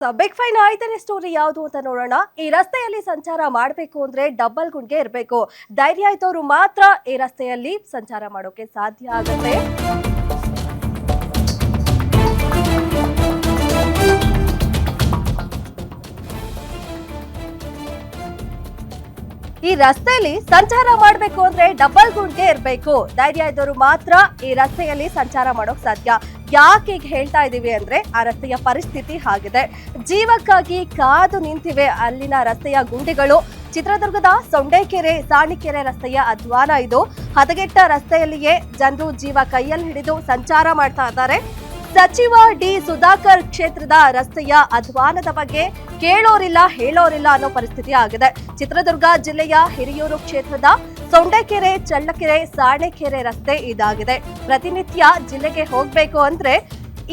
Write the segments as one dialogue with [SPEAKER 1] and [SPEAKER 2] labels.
[SPEAKER 1] Big fine 5ನೇ story ಯಾವುದು ಅಂತ ನೋಡೋಣ. ಈ ರಸ್ತೆಯಲ್ಲಿ ಸಂಚಾರ ಮಾಡಬೇಕು ಅಂದ್ರೆ ಡಬಲ್ ಗುಂಡಿಗೆ ಇರಬೇಕು. ಧೈರ್ಯ ಇದ್ದವರು ಮಾತ್ರ ಈ ರಸ್ತೆಯಲ್ಲಿ ಸಂಚಾರ ಮಾಡೋಕೆ ಸಾಧ್ಯ ಆಗುತ್ತೆ. ಈ ರಸ್ತೆಯಲ್ಲಿ ಸಂಚಾರ ಮಾಡಬೇಕು ಅಂದ್ರೆ ಡಬಲ್ ಗುಂಡಿಗೆ ಇರಬೇಕು. ಧೈರ್ಯ ಇದ್ದವರು ಮಾತ್ರ ಈ ರಸ್ತೆಯಲ್ಲಿ ಸಂಚಾರ ಮಾಡೋಕ್ ಸಾಧ್ಯ. ಯಾಕೆ ಈಗ ಹೇಳ್ತಾ ಇದೀವಿ ಅಂದ್ರೆ ಆ ರಸ್ತೆಯ ಪರಿಸ್ಥಿತಿ ಆಗಿದೆ. ಜೀವಕ್ಕಾಗಿ ಕಾದು ನಿಂತಿವೆ ಅಲ್ಲಿನ ರಸ್ತೆಯ ಗುಂಡಿಗಳು. ಚಿತ್ರದುರ್ಗದ ಸೊಂಡೆಕೆರೆ ಸಾಣಿಕೆರೆ ರಸ್ತೆಯ ಅಧ್ವಾನ ಇದು. ಹದಗೆಟ್ಟ ರಸ್ತೆಯಲ್ಲಿಯೇ ಜನರು ಜೀವ ಕೈಯಲ್ಲಿ ಹಿಡಿದು ಸಂಚಾರ ಮಾಡ್ತಾ ಇದ್ದಾರೆ. ಸಚಿವ ಡಿ ಸುಧಾಕರ್ ಕ್ಷೇತ್ರದ ರಸ್ತೆಯ ಅಧ್ವಾನದ ಬಗ್ಗೆ ಕೇಳೋರಿಲ್ಲ ಹೇಳೋರಿಲ್ಲ ಅನ್ನೋ ಪರಿಸ್ಥಿತಿ ಆಗಿದೆ. ಚಿತ್ರದುರ್ಗ ಜಿಲ್ಲೆಯ ಹಿರಿಯೂರು ಕ್ಷೇತ್ರದ ಸೊಂಡೆಕೆರೆ ಚಳ್ಳಕೆರೆ ಸಾಣೆಕೆರೆ ರಸ್ತೆ ಇದಾಗಿದೆ. ಪ್ರತಿನಿತ್ಯ ಜಿಲ್ಲೆಗೆ ಹೋಗ್ಬೇಕು ಅಂದ್ರೆ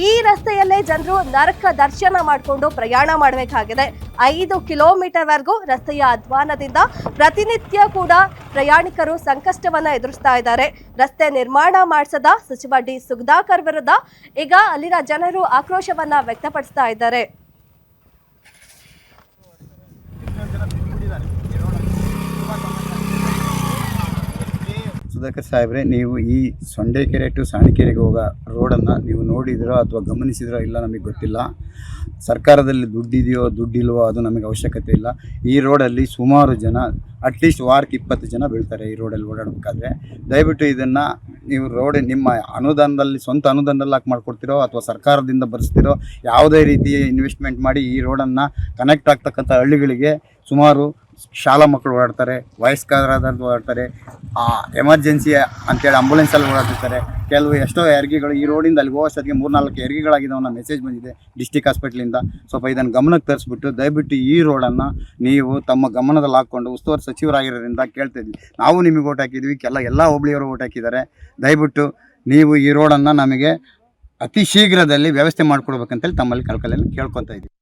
[SPEAKER 1] ಈ ರಸ್ತೆಯಲ್ಲೇ ಜನರು ನರಕ ದರ್ಶನ ಮಾಡಿಕೊಂಡು ಪ್ರಯಾಣ ಮಾಡಬೇಕಾಗಿದೆ. 5 ಕಿಲೋಮೀಟರ್ ವರೆಗೂ ರಸ್ತೆಯ ಅಧ್ವಾನದಿಂದ ಪ್ರತಿನಿತ್ಯ ಕೂಡ ಪ್ರಯಾಣಿಕರು ಸಂಕಷ್ಟವನ್ನ ಎದುರಿಸ್ತಾ ಇದ್ದಾರೆ. ರಸ್ತೆ ನಿರ್ಮಾಣ ಮಾಡಿಸದ ಸಚಿವ ಡಿ ಸುಧಾಕರ್ ವಿರುದ್ಧ ಈಗ ಅಲ್ಲಿನ ಜನರು ಆಕ್ರೋಶವನ್ನ ವ್ಯಕ್ತಪಡಿಸ್ತಾ ಇದ್ದಾರೆ.
[SPEAKER 2] ಸುಧಾಕರ್ ಸಾಹೇಬ್ರೆ, ನೀವು ಈ ಸೊಂಡೆಕೆರೆ ಟು ಸಾಣಿಕೆರೆಗೆ ಹೋಗೋ ರೋಡನ್ನು ನೀವು ನೋಡಿದಿರೋ ಅಥವಾ ಗಮನಿಸಿದಿರೋ ಇಲ್ಲ ನಮಗೆ ಗೊತ್ತಿಲ್ಲ. ಸರ್ಕಾರದಲ್ಲಿ ದುಡ್ಡಿದೆಯೋ ದುಡ್ಡಿಲ್ವೋ ಅದು ನಮಗೆ ಅವಶ್ಯಕತೆ ಇಲ್ಲ. ಈ ರೋಡಲ್ಲಿ ಸುಮಾರು ಜನ ಅಟ್ಲೀಸ್ಟ್ ವಾರಕ್ಕೆ 20 ಜನ ಬೀಳ್ತಾರೆ ಈ ರೋಡಲ್ಲಿ ಓಡಾಡಬೇಕಾದ್ರೆ. ದಯವಿಟ್ಟು ಇದನ್ನು ನೀವು ರೋಡ್ ನಿಮ್ಮ ಅನುದಾನದಲ್ಲಿ ಸ್ವಂತ ಅನುದಾನದಲ್ಲಿ ಹಾಕಿ ಮಾಡಿಕೊಡ್ತಿರೋ ಅಥವಾ ಸರ್ಕಾರದಿಂದ ಬರೆಸ್ತಿರೋ ಯಾವುದೇ ರೀತಿಯ ಇನ್ವೆಸ್ಟ್ಮೆಂಟ್ ಮಾಡಿ ಈ ರೋಡನ್ನು ಕನೆಕ್ಟ್ ಆಗ್ತಕ್ಕಂಥ ಹಳ್ಳಿಗಳಿಗೆ ಸುಮಾರು ಶಾಲಾ ಮಕ್ಕಳು ಓಡಾಡ್ತಾರೆ, ವಯಸ್ಕರಾದವ್ರು ಓಡಾಡ್ತಾರೆ, ಎಮರ್ಜೆನ್ಸಿ ಅಂತೇಳಿ ಆಂಬುಲೆನ್ಸಲ್ಲಿ ಓಡಾಡ್ತಿರ್ತಾರೆ. ಕೆಲವು ಎಷ್ಟೋ ಹೆರಿಗೆಗಳು ಈ ರೋಡಿಂದ ಅಲ್ಲಿ ಹೋಗೋಷ್ಟೊತ್ತಿಗೆ 3-4 ಹೆರಿಗೆಗಳಾಗಿದ್ದಾವೆ ಅನ್ನೋ ಮೆಸೇಜ್ ಬಂದಿದೆ ಡಿಸ್ಟಿಕ್ ಹಾಸ್ಪಿಟ್ಲಿಂದ. ಸ್ವಲ್ಪ ಇದನ್ನು ಗಮನಕ್ಕೆ ತರಿಸ್ಬಿಟ್ಟು ದಯವಿಟ್ಟು ಈ ರೋಡನ್ನು ನೀವು ತಮ್ಮ ಗಮನದಲ್ಲಿ ಹಾಕ್ಕೊಂಡು ಉಸ್ತುವಾರಿ ಸಚಿವರಾಗಿರೋದ್ರಿಂದ ಕೇಳ್ತಾಯಿದ್ವಿ. ನಾವು ನಿಮಗೆ ಓಟ್ ಹಾಕಿದ್ವಿ, ಎಲ್ಲ ಹೋಬಳಿಯವರು ಓಟ್ ಹಾಕಿದ್ದಾರೆ. ದಯವಿಟ್ಟು ನೀವು ಈ ರೋಡನ್ನು ನಮಗೆ ಅತಿ ಶೀಘ್ರದಲ್ಲಿ ವ್ಯವಸ್ಥೆ ಮಾಡಿಕೊಡ್ಬೇಕಂತೇಳಿ ತಮ್ಮಲ್ಲಿ ಕಳಕಳಿಯನ್ನು ಕೇಳ್ಕೊತಾ ಇದ್ದೀವಿ.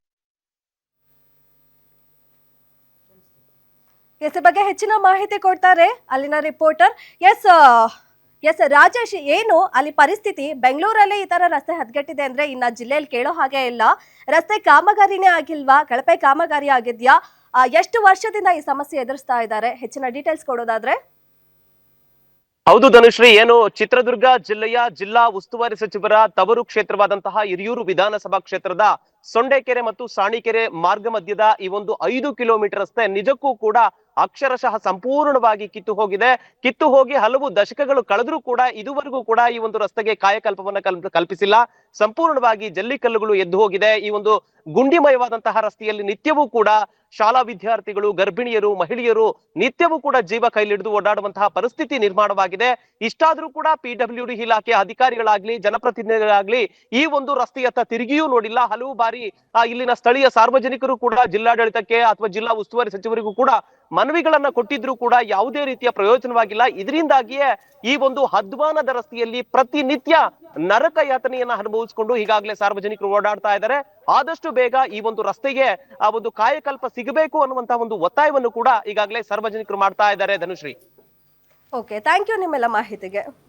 [SPEAKER 1] ಎಸ್ ಬಗ್ಗೆ ಹೆಚ್ಚಿನ ಮಾಹಿತಿ ಕೊಡ್ತಾರೆ ಅಲ್ಲಿನ ರಿಪೋರ್ಟರ್. ಎಸ್ ರಾಜೇಶ್, ಏನು ಅಲ್ಲಿ ಪರಿಸ್ಥಿತಿ? ಬೆಂಗಳೂರಲ್ಲಿ ಈ ತರ ರಸ್ತೆ ಹದಗೆಟ್ಟಿದೆ ಅಂದ್ರೆ ಇನ್ನ ಜಿಲ್ಲೆಯಲ್ಲಿ ಕೇಳೋ ಹಾಗೆ ಇಲ್ಲ. ರಸ್ತೆ ಕಾಮಗಾರಿನೇ ಆಗಿಲ್ವಾ? ಕಳಪೆ ಕಾಮಗಾರಿ ಆಗಿದ್ಯಾ? ಎಷ್ಟು ವರ್ಷದಿಂದ ಈ ಸಮಸ್ಯೆ ಎದುರಿಸ್ತಾ ಇದ್ದಾರೆ? ಹೆಚ್ಚಿನ ಡೀಟೇಲ್ಸ್ ಕೊಡೋದಾದ್ರೆ.
[SPEAKER 3] ಹೌದು ಧನುಶ್ರೀ, ಏನು ಚಿತ್ರದುರ್ಗ ಜಿಲ್ಲೆಯ ಜಿಲ್ಲಾ ಉಸ್ತುವಾರಿ ಸಚಿವರ ತವರು ಕ್ಷೇತ್ರವಾದಂತಹ ಹಿರಿಯೂರು ವಿಧಾನಸಭಾ ಕ್ಷೇತ್ರದ ಸೊಂಡೆಕೆರೆ ಮತ್ತು ಸಾಣಿಕೆರೆ ಮಾರ್ಗ ಮಧ್ಯದ ಈ ಒಂದು 5 ಕಿಲೋಮೀಟರ್ ರಸ್ತೆ ನಿಜಕ್ಕೂ ಕೂಡ ಅಕ್ಷರಶಃ ಸಂಪೂರ್ಣವಾಗಿ ಕಿತ್ತು ಹೋಗಿ ಹಲವು ದಶಕಗಳು ಕಳೆದ್ರೂ ಕೂಡ ಇದುವರೆಗೂ ಕೂಡ ಈ ಒಂದು ರಸ್ತೆಗೆ ಕಾಯಕಲ್ಪವನ್ನ ಕಲ್ಪಿಸಿಲ್ಲ. ಸಂಪೂರ್ಣವಾಗಿ ಜಲ್ಲಿಕಲ್ಲುಗಳು ಎದ್ದು ಹೋಗಿದೆ. ಈ ಒಂದು ಗುಂಡಿಮಯವಾದಂತಹ ರಸ್ತೆಯಲ್ಲಿ ನಿತ್ಯವೂ ಕೂಡ ಶಾಲಾ ವಿದ್ಯಾರ್ಥಿಗಳು, ಗರ್ಭಿಣಿಯರು, ಮಹಿಳೆಯರು ನಿತ್ಯವೂ ಕೂಡ ಜೀವ ಕೈಲಿಡಿದು ಓಡಾಡುವಂತಹ ಪರಿಸ್ಥಿತಿ ನಿರ್ಮಾಣವಾಗಿದೆ. ಇಷ್ಟಾದ್ರೂ ಕೂಡ PWD ಇಲಾಖೆಯ ಅಧಿಕಾರಿಗಳಾಗ್ಲಿ ಜನಪ್ರತಿನಿಧಿಗಳಾಗ್ಲಿ ಈ ಒಂದು ರಸ್ತೆಯತ್ತ ತಿರುಗಿಯೂ ನೋಡಿಲ್ಲ. ಹಲವು ಬಾರಿ ಇಲ್ಲಿನ ಸ್ಥಳೀಯ ಸಾರ್ವಜನಿಕರು ಕೂಡ ಜಿಲ್ಲಾಡಳಿತಕ್ಕೆ ಅಥವಾ ಜಿಲ್ಲಾ ಉಸ್ತುವಾರಿ ಸಚಿವರಿಗೂ ಕೂಡ ಮನವಿಗಳನ್ನ ಕೊಟ್ಟಿದ್ರು ಕೂಡ ಯಾವುದೇ ರೀತಿಯ ಪ್ರಯೋಜನವಾಗಿಲ್ಲ. ಇದರಿಂದಾಗಿಯೇ ಈ ಒಂದು ಅಧ್ವಾನದ ರಸ್ತೆಯಲ್ಲಿ ಪ್ರತಿನಿತ್ಯ ನರಕ ಯಾತನೆಯನ್ನ ಅನುಭವಿಸಿಕೊಂಡು ಈಗಾಗಲೇ ಸಾರ್ವಜನಿಕರು ಓಡಾಡ್ತಾ ಇದ್ದಾರೆ. ಆದಷ್ಟು ಬೇಗ ಈ ಒಂದು ರಸ್ತೆಗೆ ಆ ಒಂದು ಕಾಯಕಲ್ಪ ಸಿಗಬೇಕು ಅನ್ನುವಂತಹ ಒಂದು ಒತ್ತಾಯವನ್ನು ಕೂಡ ಈಗಾಗಲೇ ಸಾರ್ವಜನಿಕರು ಮಾಡ್ತಾ ಇದ್ದಾರೆ. ಧನುಶ್ರೀ,
[SPEAKER 1] ಓಕೆ, ಥ್ಯಾಂಕ್ ಯು ನಿಮ್ಮೆಲ್ಲ ಮಾಹಿತಿಗೆ.